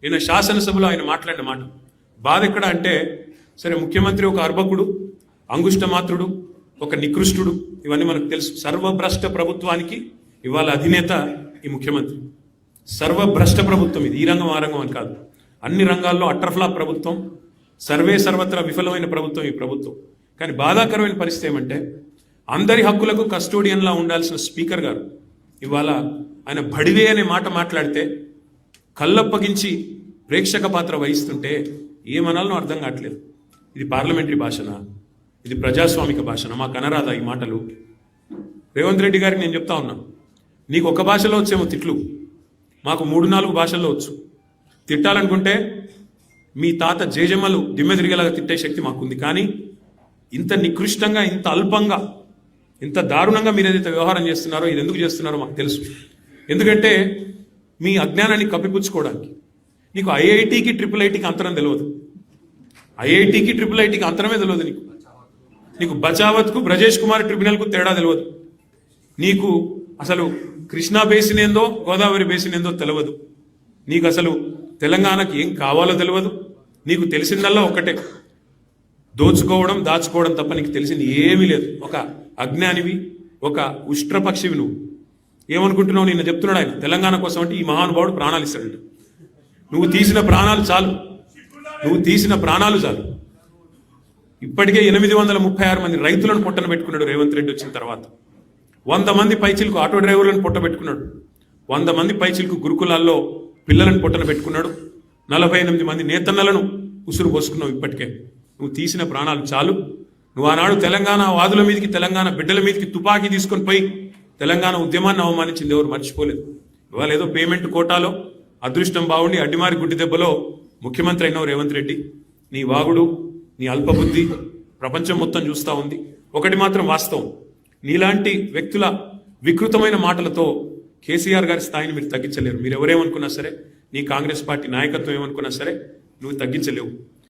ఈయన శాసనసభలో ఆయన మాట్లాడిన మాట బాధ ఎక్కడ అంటే, సరే ముఖ్యమంత్రి ఒక అర్భకుడు, అంగుష్టమాత్రుడు, ఒక నికృష్టుడు, ఇవన్నీ మనకు తెలుసు. సర్వభ్రష్ట ప్రభుత్వానికి ఇవాళ అధినేత ఈ ముఖ్యమంత్రి. సర్వభ్రష్ట ప్రభుత్వం ఇది, ఈ రంగం ఆ రంగం అని కాదు. అన్ని రంగాల్లో అట్రఫ్లాప్ ప్రభుత్వం, సర్వత్రా విఫలమైన ప్రభుత్వం ఈ ప్రభుత్వం. కానీ బాధాకరమైన పరిస్థితి ఏమంటే, అందరి హక్కులకు కస్టోడియన్లా ఉండాల్సిన స్పీకర్ గారు ఇవాళ ఆయన బడివే అనే మాట మాట్లాడితే కళ్ళప్పగించి ప్రేక్షక పాత్ర వహిస్తుంటే ఏమనాలనో అర్థం కావట్లేదు. ఇది పార్లమెంటరీ భాషనా, ఇది ప్రజాస్వామిక భాషనా? మాకు అనరాదా ఈ మాటలు? రేవంత్ రెడ్డి గారికి నేను చెప్తా ఉన్నా, నీకు ఒక భాషలో వచ్చేమో తిట్లు, మాకు 3-4 భాషల్లో వచ్చు. తిట్టాలనుకుంటే మీ తాత జేజమ్మలు దిమ్మె తిరిగేలాగా తిట్టే శక్తి మాకుంది. కానీ ఇంత నికృష్టంగా, ఇంత అల్పంగా, ఇంత దారుణంగా మీరు ఏదైతే వ్యవహారం చేస్తున్నారో, ఇది ఎందుకు చేస్తున్నారో మాకు తెలుసు. ఎందుకంటే మీ అజ్ఞానాన్ని కప్పిపుచ్చుకోవడానికి. నీకు ఐఐటికి IIITకి అంతరం తెలియదు, ఐఐటికి IIITకి అంతరమే తెలియదు. నీకు బచావత్కు బ్రజేష్ కుమార్ ట్రిబ్యునల్కు తేడా తెలియదు. నీకు అసలు కృష్ణా బేసిన్ ఏందో, గోదావరి బేసిన్ ఏందో తెలియదు. నీకు అసలు తెలంగాణకి ఏం కావాలో తెలియదు. నీకు తెలిసిందల్లా ఒకటే, దోచుకోవడం, దాచుకోవడం తప్ప నీకు తెలిసింది ఏమీ లేదు. ఒక అజ్ఞానివి, ఒక ఉష్ట్రపక్షివి. నువ్వు ఏమనుకుంటున్నావు? నిన్న చెప్తున్నాడు ఆయన, తెలంగాణ కోసం అంటే ఈ మహానుభావుడు ప్రాణాలు ఇస్తాడంట. నువ్వు తీసిన ప్రాణాలు చాలు, నువ్వు తీసిన ప్రాణాలు చాలు. ఇప్పటికే 836 మంది రైతులను పొట్టన పెట్టుకున్నాడు రేవంత్ రెడ్డి వచ్చిన తర్వాత. 100 మంది పైచిలకు ఆటో డ్రైవర్లను పొట్ట పెట్టుకున్నాడు. 100 మంది పైచిలకు గురుకులాల్లో పిల్లలను పొట్టన పెట్టుకున్నాడు. 48 మంది నేతన్నలను ఉసురు పోసుకున్నావు. ఇప్పటికే నువ్వు తీసిన ప్రాణాలు చాలు. నువ్వు ఆనాడు తెలంగాణ వాదుల మీదకి, తెలంగాణ బిడ్డల మీదకి తుపాకీ తీసుకొని పోయి తెలంగాణ ఉద్యమాన్ని అవమానించింది ఎవరు మర్చిపోలేదు. ఇవాళ ఏదో పేమెంట్ కోటాలో అదృష్టం బాగుండి అడ్డిమారి గుడ్డి దెబ్బలో ముఖ్యమంత్రి అయినావు రేవంత్ రెడ్డి. నీ వాగుడు, నీ అల్పబుద్ధి ప్రపంచం మొత్తం చూస్తూ ఉంది. ఒకటి మాత్రం వాస్తవం, నీలాంటి వ్యక్తుల వికృతమైన మాటలతో కేసీఆర్ గారి స్థాయిని మీరు తగ్గించలేరు. మీరు ఎవరేమనుకున్నా సరే, నీ కాంగ్రెస్ పార్టీ నాయకత్వం ఏమనుకున్నా సరే, నువ్వు తగ్గించలేవు.